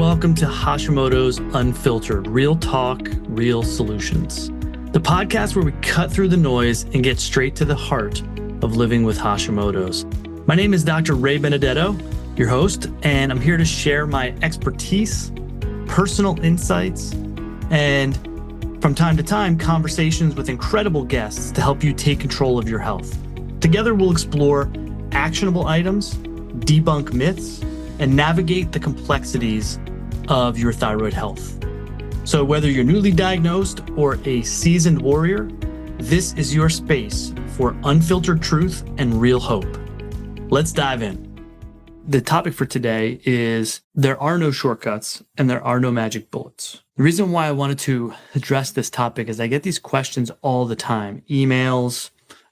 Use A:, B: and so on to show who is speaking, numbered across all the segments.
A: welcome to Hashimoto's Unfiltered, real talk, real solutions. The podcast where we cut through the noise and get straight to the heart of living with Hashimoto's. My name is Dr. Ray Benedetto, your host, and I'm here to share my expertise, personal insights, and from time to time, conversations with incredible guests to help you take control of your health. Together, we'll explore actionable items, debunk myths, and navigate the complexities of your thyroid health. So whether you're newly diagnosed or a seasoned warrior, this is your space for unfiltered truth and real hope. Let's dive in. The topic for today is there are no shortcuts and there are no magic bullets. The reason why I wanted to address this topic is I get these questions all the time, emails,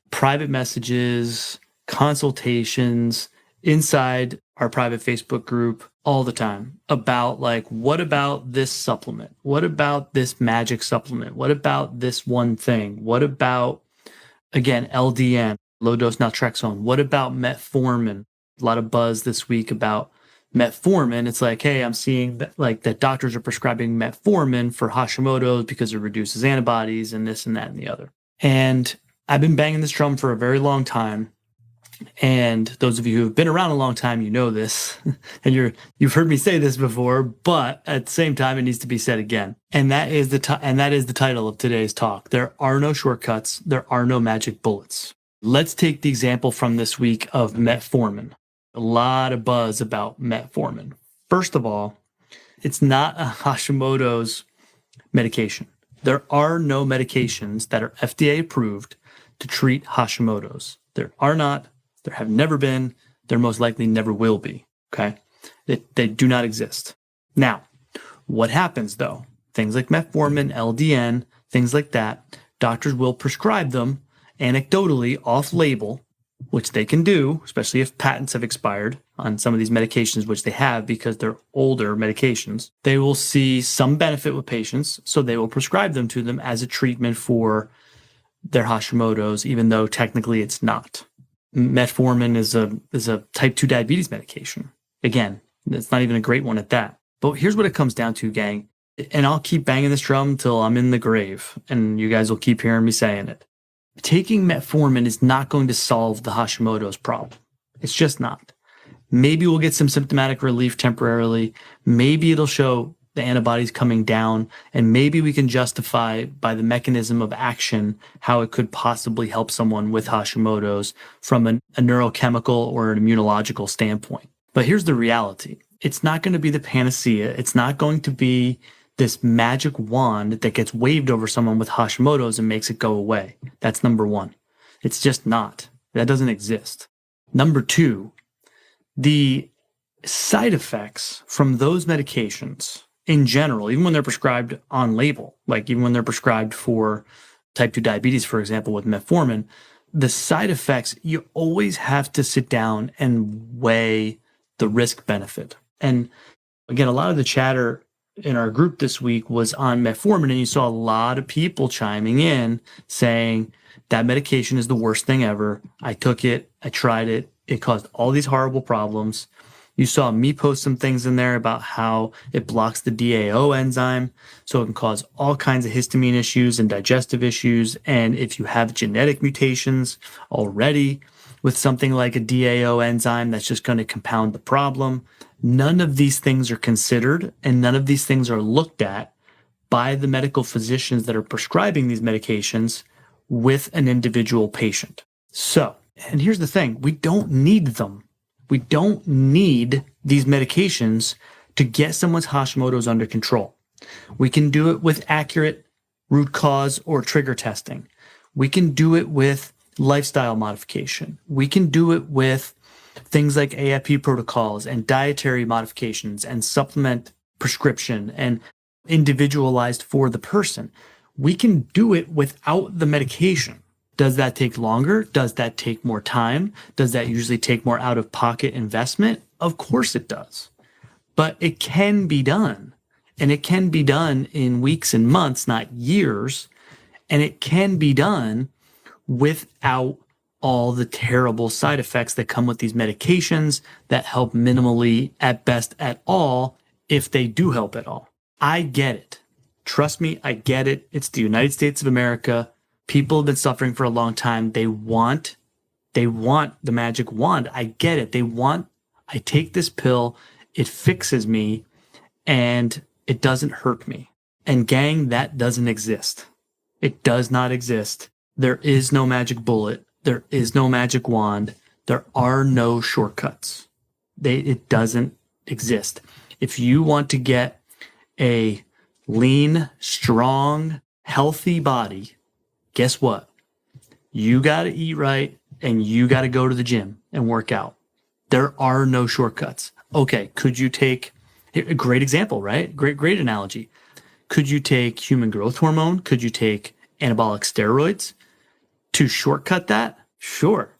A: private messages, consultations, inside our private Facebook group all the time about what about this supplement? What about this magic supplement? What about this one thing? What about, again, LDN, low dose naltrexone? What about metformin? A lot of buzz this week about metformin. It's like, hey, I'm seeing that doctors are prescribing metformin for Hashimoto's because it reduces antibodies and this and that and the other. And I've been banging this drum for a very long time. And those of you who have been around a long time, you know this, and you've heard me say this before, but at the same time, it needs to be said again. And that is the title of today's talk. There are no shortcuts. There are no magic bullets. Let's take the example from this week of metformin. A lot of buzz about metformin. First of all, it's not a Hashimoto's medication. There are no medications that are FDA approved to treat Hashimoto's. There are not. There have never been. There most likely never will be. Okay? They do not exist. Now, what happens though? Things like metformin, LDN, things like that, doctors will prescribe them anecdotally off-label, which they can do, especially if patents have expired on some of these medications, which they have because they're older medications. They will see some benefit with patients, so they will prescribe them to them as a treatment for their Hashimoto's, even though technically it's not. Metformin is a type 2 diabetes medication. Again, it's not even a great one at that. But here's what it comes down to, gang. And I'll keep banging this drum till I'm in the grave, and you guys will keep hearing me saying it. Taking metformin is not going to solve the Hashimoto's problem. It's just not. Maybe we'll get some symptomatic relief temporarily. Maybe it'll show the antibodies coming down, and maybe we can justify by the mechanism of action how it could possibly help someone with Hashimoto's from a neurochemical or an immunological standpoint. But here's the reality. It's not going to be the panacea. It's not going to be this magic wand that gets waved over someone with Hashimoto's and makes it go away. That's number one. It's just not. That doesn't exist. Number two, the side effects from those medications in general, even when they're prescribed on label, like even when they're prescribed for type 2 diabetes, for example, with metformin, the side effects, you always have to sit down and weigh the risk benefit. And again, a lot of the chatter in our group this week was on metformin, and you saw a lot of people chiming in saying that medication is the worst thing ever. I took it, I tried it, it caused all these horrible problems. You saw me post some things in there about how it blocks the DAO enzyme, so it can cause all kinds of histamine issues and digestive issues. And if you have genetic mutations already with something like a DAO enzyme, that's just going to compound the problem. None of these things are considered, and none of these things are looked at by the medical physicians that are prescribing these medications with an individual patient. So, and here's the thing, we don't need them. We don't need these medications to get someone's Hashimoto's under control. We can do it with accurate root cause or trigger testing. We can do it with lifestyle modification. We can do it with things like AIP protocols and dietary modifications and supplement prescription and individualized for the person. We can do it without the medication. Does that take longer? Does that take more time? Does that usually take more out-of-pocket investment? Of course it does. But it can be done. And it can be done in weeks and months, not years. And it can be done without all the terrible side effects that come with these medications that help minimally, at best, at all, if they do help at all. I get it. Trust me, I get it. It's the United States of America. People have been suffering for a long time. They want the magic wand. I get it. I take this pill, it fixes me, and it doesn't hurt me. And gang, that doesn't exist. It does not exist. There is no magic bullet. There is no magic wand. There are no shortcuts. It doesn't exist. If you want to get a lean, strong, healthy body, guess what? You got to eat right and you got to go to the gym and work out. There are no shortcuts. Okay, could you take a great example, right? Great analogy. Could you take human growth hormone? Could you take anabolic steroids to shortcut that? Sure.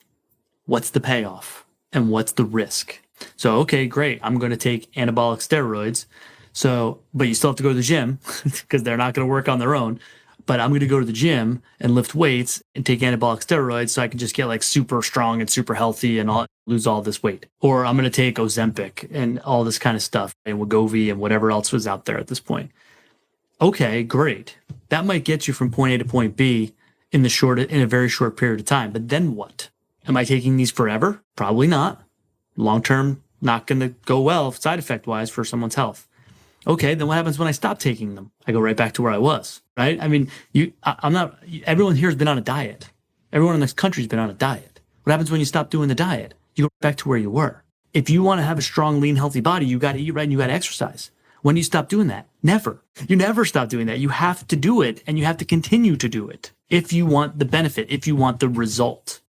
A: What's the payoff and what's the risk? So, okay, great. I'm going to take anabolic steroids. So, but you still have to go to the gym because they're not going to work on their own. But I'm going to go to the gym and lift weights and take anabolic steroids so I can just get like super strong and super healthy and lose all this weight. Or I'm going to take Ozempic and all this kind of stuff and Wegovy and whatever else was out there at this point. Okay, great. That might get you from point A to point B in a very short period of time. But then what? Am I taking these forever? Probably not. Long term, not going to go well side effect wise for someone's health. Okay, then what happens when I stop taking them? I go right back to where I was, right? I mean, everyone here has been on a diet. Everyone in this country has been on a diet. What happens when you stop doing the diet? You go back to where you were. If you want to have a strong, lean, healthy body, you got to eat right and you got to exercise. When do you stop doing that? Never. You never stop doing that. You have to do it and you have to continue to do it if you want the benefit, if you want the result.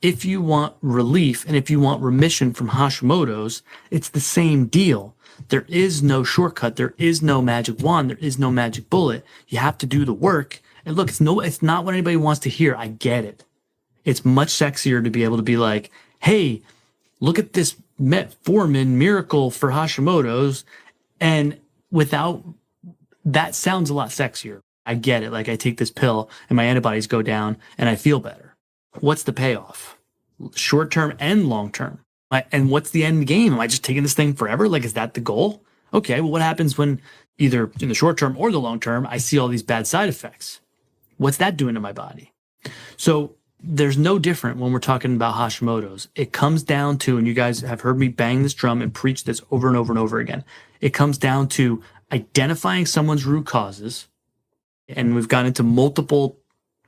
A: If you want relief and if you want remission from Hashimoto's, it's the same deal. There is no shortcut. There is no magic wand. There is no magic bullet. You have to do the work. And look, it's not what anybody wants to hear. I get it. It's much sexier to be able to be like, hey, look at this metformin miracle for Hashimoto's. And without, that sounds a lot sexier. I get it. Like I take this pill and my antibodies go down and I feel better. What's the payoff? Short term and long term. And what's the end game? Am I just taking this thing forever? Like, is that the goal? Okay, well, what happens when either in the short term or the long term, I see all these bad side effects? What's that doing to my body? So there's no different when we're talking about Hashimoto's. It comes down to, and you guys have heard me bang this drum and preach this over and over and over again. It comes down to identifying someone's root causes. And we've gone into multiple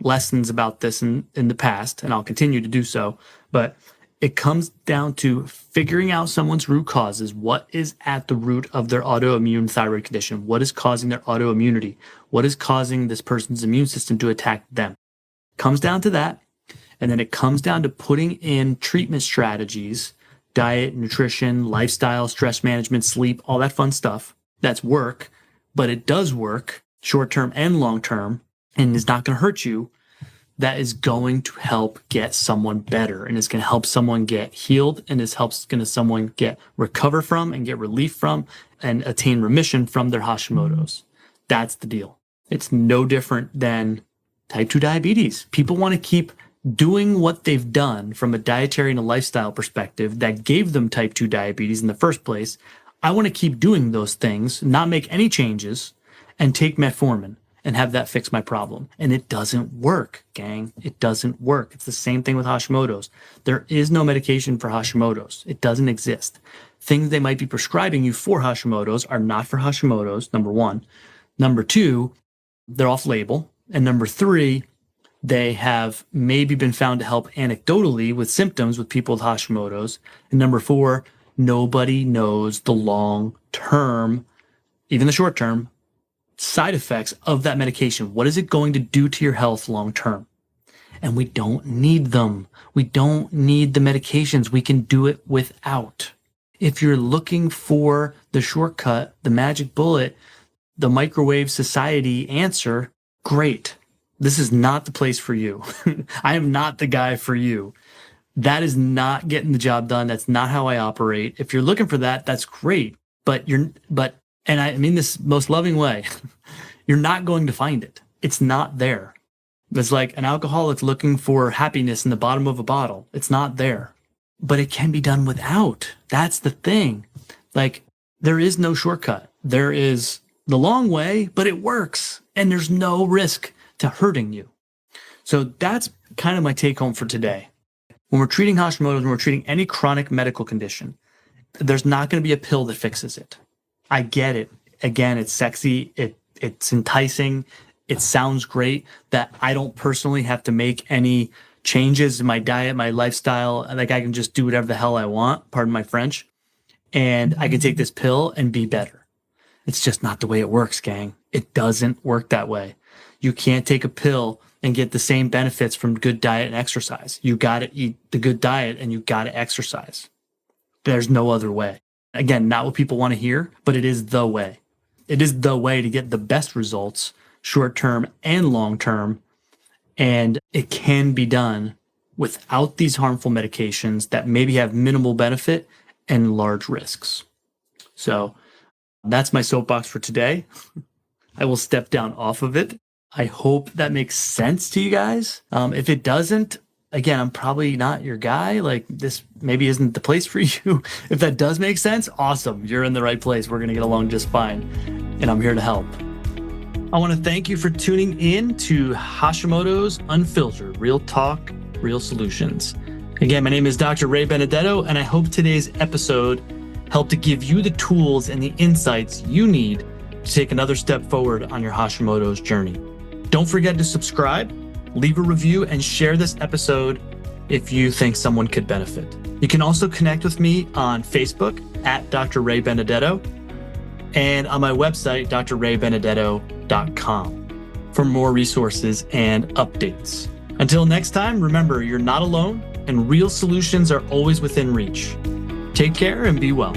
A: lessons about this in the past, and I'll continue to do so. But it comes down to figuring out someone's root causes. What is at the root of their autoimmune thyroid condition? What is causing their autoimmunity? What is causing this person's immune system to attack them? Comes down to that. And then it comes down to putting in treatment strategies, diet, nutrition, lifestyle, stress management, sleep, all that fun stuff. That's work, but it does work short-term and long-term and is not going to hurt you. That is going to help get someone better and is going to help someone get healed and is going to someone get recover from and get relief from and attain remission from their Hashimoto's. That's the deal. It's no different than type 2 diabetes. People want to keep doing what they've done from a dietary and a lifestyle perspective that gave them type 2 diabetes in the first place. I want to keep doing those things, not make any changes, and take metformin and have that fix my problem. And it doesn't work, gang. It doesn't work. It's the same thing with Hashimoto's. There is no medication for Hashimoto's. It doesn't exist. Things they might be prescribing you for Hashimoto's are not for Hashimoto's, number one. Number two, they're off label. And number three, they have maybe been found to help anecdotally with symptoms with people with Hashimoto's. And number four, nobody knows the long term, even the short term, side effects of that medication. What is it going to do to your health long term? And we don't need them. We don't need the medications. We can do it without. If you're looking for the shortcut, the magic bullet, the microwave society answer, great. This is not the place for you. I am not the guy for you. That is not getting the job done. That's not how I operate. If you're looking for that, that's great. And I mean this most loving way, you're not going to find it. It's not there. It's like an alcoholic looking for happiness in the bottom of a bottle. It's not there. But it can be done without. That's the thing. Like, There is no shortcut. There is the long way, but it works, and there's no risk to hurting you. So that's kind of my take home for today. When we're treating Hashimoto's, when we're treating any chronic medical condition, there's not going to be a pill that fixes it. I get it. Again, it's sexy. It's enticing. It sounds great that I don't personally have to make any changes in my diet, my lifestyle. Like I can just do whatever the hell I want, pardon my French, and I can take this pill and be better. It's just not the way it works, gang. It doesn't work that way. You can't take a pill and get the same benefits from good diet and exercise. You got to eat the good diet and you got to exercise. There's no other way. Again, not what people want to hear, but it is the way. It is the way to get the best results, short-term and long-term. And it can be done without these harmful medications that maybe have minimal benefit and large risks. So that's my soapbox for today. I will step down off of it. I hope that makes sense to you guys. If it doesn't, again, I'm probably not your guy. Like this maybe isn't the place for you. If that does make sense, awesome. You're in the right place. We're going to get along just fine. And I'm here to help. I want to thank you for tuning in to Hashimoto's Unfiltered, Real Talk, Real Solutions. Again, my name is Dr. Ray Benedetto, and I hope today's episode helped to give you the tools and the insights you need to take another step forward on your Hashimoto's journey. Don't forget to subscribe, leave a review, and share this episode if you think someone could benefit. You can also connect with me on Facebook at Dr. Ray Benedetto and on my website, drraybenedetto.com, for more resources and updates. Until next time, remember, you're not alone and real solutions are always within reach. Take care and be well.